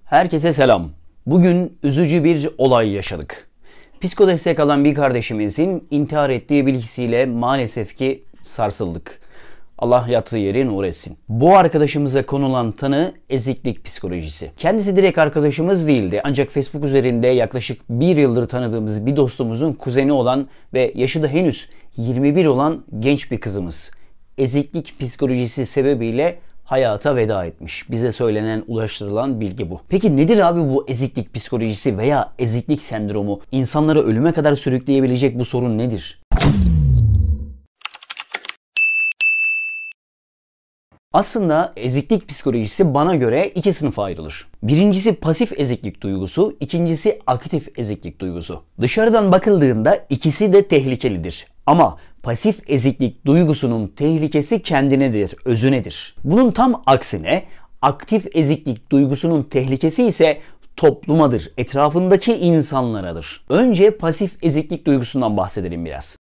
Herkese selam. Bugün üzücü bir olay yaşadık. Psikodestek alan bir kardeşimizin intihar ettiği bilgisiyle maalesef ki sarsıldık. Allah yattığı yeri nur etsin. Bu arkadaşımıza konulan tanı eziklik psikolojisi. Kendisi direkt arkadaşımız değildi. Ancak Facebook üzerinde yaklaşık bir yıldır tanıdığımız bir dostumuzun kuzeni olan ve yaşı da henüz 21 olan genç bir kızımız. Eziklik psikolojisi sebebiyle hayata veda etmiş. Bize söylenen, ulaştırılan bilgi bu. Peki nedir abi bu eziklik psikolojisi veya eziklik sendromu? İnsanları ölüme kadar sürükleyebilecek bu sorun nedir? Aslında eziklik psikolojisi bana göre iki sınıfa ayrılır. Birincisi pasif eziklik duygusu, ikincisi aktif eziklik duygusu. Dışarıdan bakıldığında ikisi de tehlikelidir. Ama pasif eziklik duygusunun tehlikesi kendinedir, özünedir. Bunun tam aksine aktif eziklik duygusunun tehlikesi ise toplumadır, etrafındaki insanlaradır. Önce pasif eziklik duygusundan bahsedelim biraz.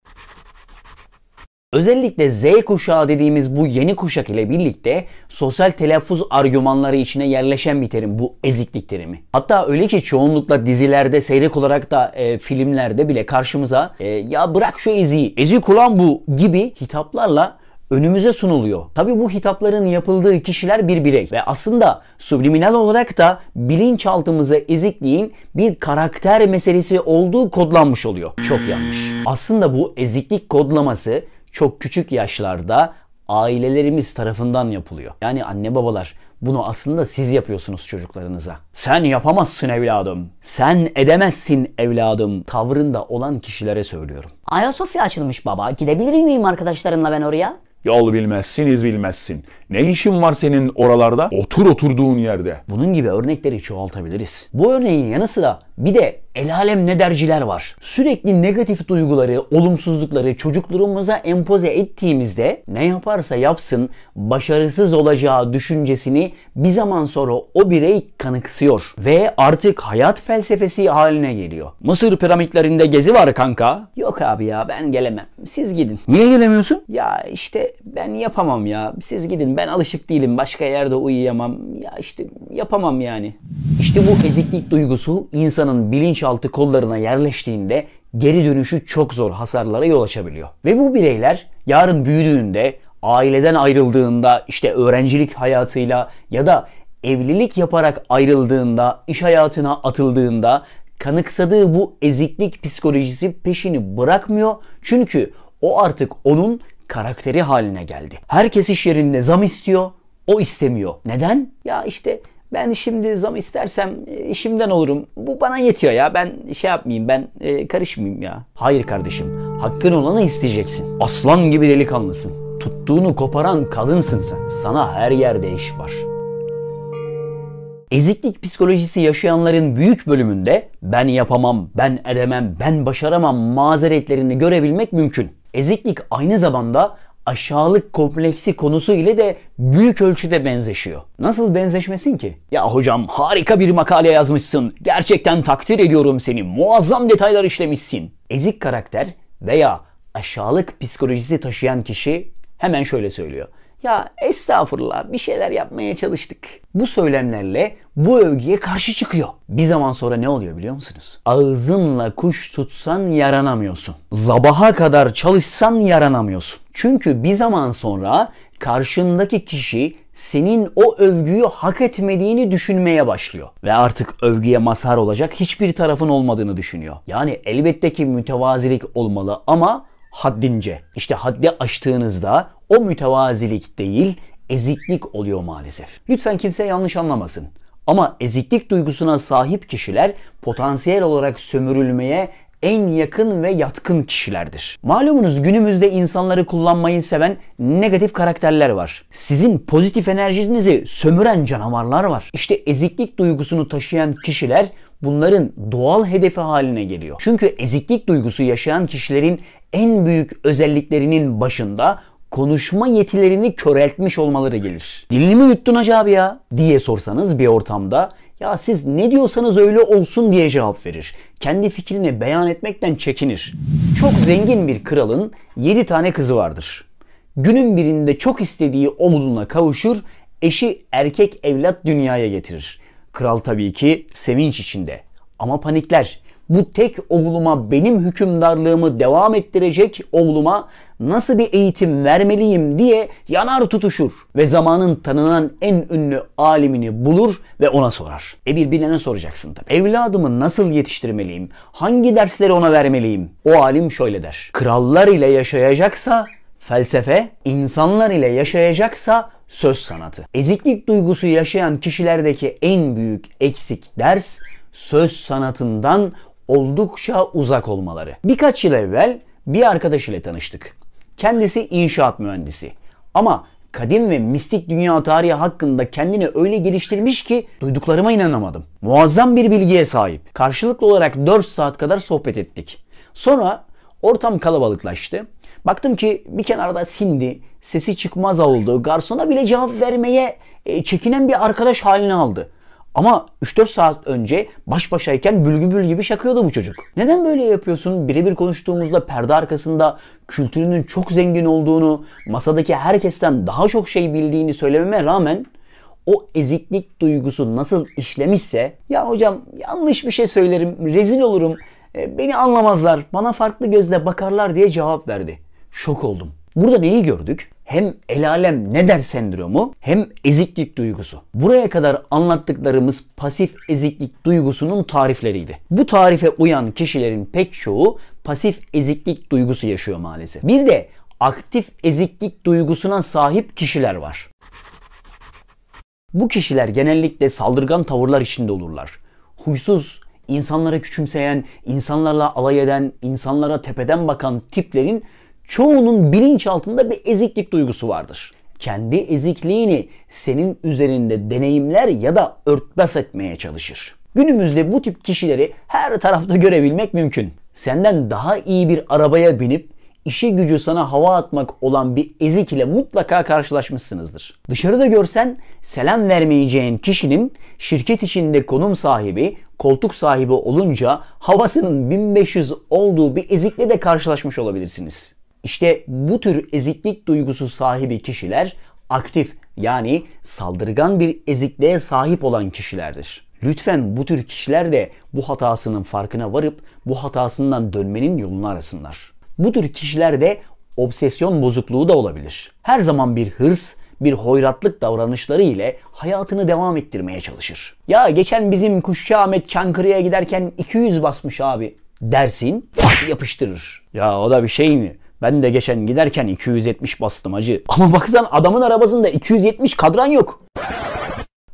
Özellikle Z kuşağı dediğimiz bu yeni kuşak ile birlikte sosyal telaffuz argümanları içine yerleşen bir terim bu eziklik terimi. Hatta öyle ki çoğunlukla dizilerde, seyrek olarak da filmlerde bile karşımıza ya bırak şu eziği, ezik ulan bu gibi hitaplarla önümüze sunuluyor. Tabii bu hitapların yapıldığı kişiler bir birey ve aslında subliminal olarak da bilinçaltımıza ezikliğin bir karakter meselesi olduğu kodlanmış oluyor. Çok yanlış. Aslında bu eziklik kodlaması çok küçük yaşlarda ailelerimiz tarafından yapılıyor. Yani anne babalar bunu aslında siz yapıyorsunuz çocuklarınıza. Sen yapamazsın evladım, sen edemezsin evladım tavrında olan kişilere söylüyorum. Ayasofya açılmış baba. Gidebilir miyim arkadaşlarımla ben oraya? Yol bilmezsin, iz bilmezsin. Ne işin var senin oralarda? Otur oturduğun yerde. Bunun gibi örnekleri çoğaltabiliriz. Bu örneğin yanı sıra bir de el alem ne derciler var. Sürekli negatif duyguları, olumsuzlukları çocuklarımıza empoze ettiğimizde ne yaparsa yapsın başarısız olacağı düşüncesini bir zaman sonra o birey kanıksıyor. Ve artık hayat felsefesi haline geliyor. Mısır piramitlerinde gezi var kanka. Yok abi ya ben gelemem. Siz gidin. Niye gelemiyorsun? Ya işte ben yapamam ya. Siz gidin. Ben alışık değilim. Başka yerde uyuyamam. Ya işte yapamam yani. İşte bu eziklik duygusu insanın bilinçaltı kollarına yerleştiğinde geri dönüşü çok zor hasarlara yol açabiliyor. Ve bu bireyler yarın büyüdüğünde, aileden ayrıldığında, işte öğrencilik hayatıyla ya da evlilik yaparak ayrıldığında, iş hayatına atıldığında kanıksadığı bu eziklik psikolojisi peşini bırakmıyor. Çünkü o artık onun karakteri haline geldi. Herkes iş yerinde zam istiyor, o istemiyor. Neden? Ya işte ben şimdi zam istersem işimden olurum. Bu bana yetiyor ya. Ben şey yapmayayım, ben karışmayayım ya. Hayır kardeşim, hakkın olanı isteyeceksin. Aslan gibi delikanlısın. Tuttuğunu koparan kadınsın sen. Sana her yerde iş var. Eziklik psikolojisi yaşayanların büyük bölümünde ben yapamam, ben edemem, ben başaramam mazeretlerini görebilmek mümkün. Eziklik aynı zamanda aşağılık kompleksi konusu ile de büyük ölçüde benzeşiyor. Nasıl benzeşmesin ki? Ya hocam harika bir makale yazmışsın. Gerçekten takdir ediyorum seni. Muazzam detaylar işlemişsin. Ezik karakter veya aşağılık psikolojisi taşıyan kişi hemen şöyle söylüyor. Ya estağfurullah bir şeyler yapmaya çalıştık. Bu söylemlerle bu övgüye karşı çıkıyor. Bir zaman sonra ne oluyor biliyor musunuz? Ağzınla kuş tutsan yaranamıyorsun. Sabaha kadar çalışsan yaranamıyorsun. Çünkü bir zaman sonra karşındaki kişi senin o övgüyü hak etmediğini düşünmeye başlıyor. Ve artık övgüye mazhar olacak hiçbir tarafın olmadığını düşünüyor. Yani elbette ki mütevazilik olmalı ama haddince. İşte haddi aştığınızda o mütevazilik değil, eziklik oluyor maalesef. Lütfen kimse yanlış anlamasın. Ama eziklik duygusuna sahip kişiler potansiyel olarak sömürülmeye en yakın ve yatkın kişilerdir. Malumunuz günümüzde insanları kullanmayı seven negatif karakterler var. Sizin pozitif enerjinizi sömüren canavarlar var. İşte eziklik duygusunu taşıyan kişiler bunların doğal hedefi haline geliyor. Çünkü eziklik duygusu yaşayan kişilerin en büyük özelliklerinin başında konuşma yetilerini köreltmiş olmaları gelir. Dilini mi yuttun hacı abi ya diye sorsanız bir ortamda ya siz ne diyorsanız öyle olsun diye cevap verir. Kendi fikrini beyan etmekten çekinir. Çok zengin bir kralın 7 tane kızı vardır. Günün birinde çok istediği oğluna kavuşur, eşi erkek evlat dünyaya getirir. Kral tabii ki sevinç içinde ama panikler. Bu tek oğluma benim hükümdarlığımı devam ettirecek oğluma nasıl bir eğitim vermeliyim diye yanar tutuşur ve zamanın tanınan en ünlü alimini bulur ve ona sorar. Birbirine soracaksın tabii. Evladımı nasıl yetiştirmeliyim? Hangi dersleri ona vermeliyim? O alim şöyle der. Krallar ile yaşayacaksa felsefe, insanlar ile yaşayacaksa söz sanatı. Eziklik duygusu yaşayan kişilerdeki en büyük eksik ders söz sanatından oldukça uzak olmaları. Birkaç yıl evvel bir arkadaş ile tanıştık. Kendisi inşaat mühendisi. Ama kadim ve mistik dünya tarihi hakkında kendini öyle geliştirmiş ki duyduklarıma inanamadım. Muazzam bir bilgiye sahip. Karşılıklı olarak 4 saat kadar sohbet ettik. Sonra ortam kalabalıklaştı. Baktım ki bir kenarda sindi, sesi çıkmaz oldu, garsona bile cevap vermeye çekinen bir arkadaş halini aldı. Ama 3-4 saat önce baş başayken bülbül gibi şakıyordu bu çocuk. Neden böyle yapıyorsun? Birebir konuştuğumuzda perde arkasında kültürünün çok zengin olduğunu, masadaki herkesten daha çok şey bildiğini söylememe rağmen o eziklik duygusu nasıl işlemişse, ya hocam yanlış bir şey söylerim, rezil olurum, beni anlamazlar, bana farklı gözle bakarlar diye cevap verdi. Şok oldum. Burada neyi gördük? Hem el alem ne der sendromu hem eziklik duygusu. Buraya kadar anlattıklarımız pasif eziklik duygusunun tarifleriydi. Bu tarife uyan kişilerin pek çoğu pasif eziklik duygusu yaşıyor maalesef. Bir de aktif eziklik duygusuna sahip kişiler var. Bu kişiler genellikle saldırgan tavırlar içinde olurlar. Huysuz, insanlara küçümseyen, insanlarla alay eden, insanlara tepeden bakan tiplerin çoğunun bilinç altında bir eziklik duygusu vardır. Kendi ezikliğini senin üzerinde deneyimler ya da örtbas etmeye çalışır. Günümüzde bu tip kişileri her tarafta görebilmek mümkün. Senden daha iyi bir arabaya binip işi gücü sana hava atmak olan bir ezik ile mutlaka karşılaşmışsınızdır. Dışarıda görsen selam vermeyeceğin kişinin şirket içinde konum sahibi, koltuk sahibi olunca havasının 1500 olduğu bir ezikle de karşılaşmış olabilirsiniz. İşte bu tür eziklik duygusu sahibi kişiler aktif, yani saldırgan bir ezikliğe sahip olan kişilerdir. Lütfen bu tür kişiler de bu hatasının farkına varıp bu hatasından dönmenin yolunu arasınlar. Bu tür kişilerde obsesyon bozukluğu da olabilir. Her zaman bir hırs, bir hoyratlık davranışları ile hayatını devam ettirmeye çalışır. Ya geçen bizim Kuşçu Ahmet Çankırı'ya giderken 200 basmış abi dersin, pat yapıştırır. Ya o da bir şey mi? Ben de geçen giderken 270 bastım hacı. Ama baksan adamın arabasında 270 kadran yok.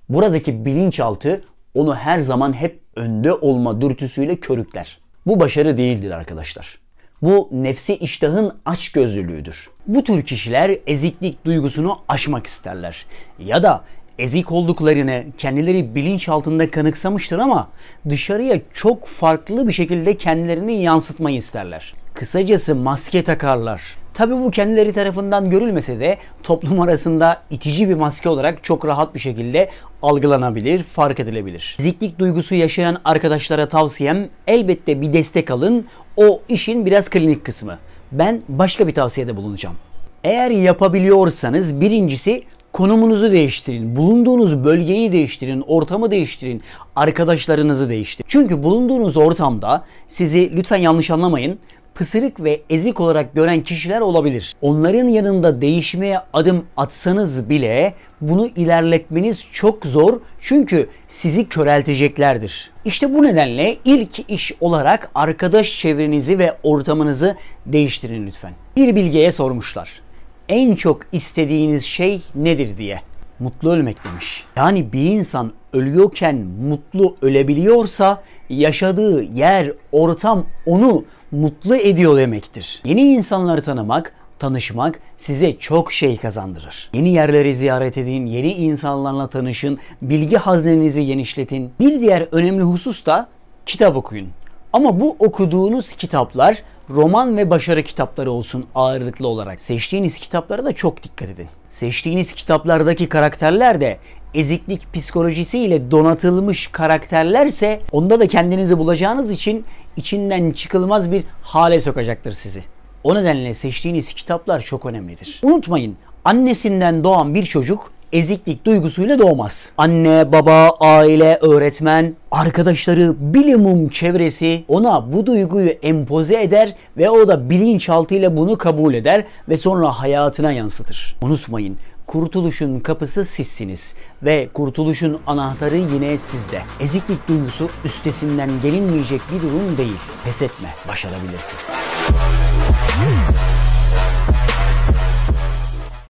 Buradaki bilinçaltı onu her zaman hep önde olma dürtüsüyle körükler. Bu başarı değildir arkadaşlar. Bu nefsi iştahın açgözlülüğüdür. Bu tür kişiler eziklik duygusunu aşmak isterler. Ya da ezik olduklarını kendileri bilinç altında kanıksamıştır ama dışarıya çok farklı bir şekilde kendilerini yansıtmayı isterler. Kısacası maske takarlar. Tabi bu kendileri tarafından görülmese de toplum arasında itici bir maske olarak çok rahat bir şekilde algılanabilir, fark edilebilir. Eziklik duygusu yaşayan arkadaşlara tavsiyem elbette bir destek alın. O işin biraz klinik kısmı. Ben başka bir tavsiyede bulunacağım. Eğer yapabiliyorsanız birincisi konumunuzu değiştirin. Bulunduğunuz bölgeyi değiştirin, ortamı değiştirin, arkadaşlarınızı değiştirin. Çünkü bulunduğunuz ortamda sizi, lütfen yanlış anlamayın, pısırık ve ezik olarak gören kişiler olabilir. Onların yanında değişmeye adım atsanız bile bunu ilerletmeniz çok zor, çünkü sizi körelteceklerdir. İşte bu nedenle ilk iş olarak arkadaş çevrenizi ve ortamınızı değiştirin lütfen. Bir bilgeye sormuşlar. En çok istediğiniz şey nedir diye. Mutlu ölmek demiş. Yani bir insan ölüyorken mutlu ölebiliyorsa yaşadığı yer, ortam onu mutlu ediyor demektir. Yeni insanları tanımak, tanışmak size çok şey kazandırır. Yeni yerleri ziyaret edin, yeni insanlarla tanışın, bilgi haznenizi genişletin. Bir diğer önemli husus da kitap okuyun. Ama bu okuduğunuz kitaplar roman ve başarı kitapları olsun ağırlıklı olarak. Seçtiğiniz kitaplara da çok dikkat edin. Seçtiğiniz kitaplardaki karakterler de eziklik psikolojisiyle donatılmış karakterlerse onda da kendinizi bulacağınız için içinden çıkılmaz bir hale sokacaktır sizi. O nedenle seçtiğiniz kitaplar çok önemlidir. Unutmayın, annesinden doğan bir çocuk eziklik duygusuyla doğmaz. Anne, baba, aile, öğretmen, arkadaşları, bilimum çevresi ona bu duyguyu empoze eder ve o da bilinçaltıyla bunu kabul eder ve sonra hayatına yansıtır. Unutmayın, kurtuluşun kapısı sizsiniz ve kurtuluşun anahtarı yine sizde. Eziklik duygusu üstesinden gelinmeyecek bir durum değil. Pes etme, başarabilirsin.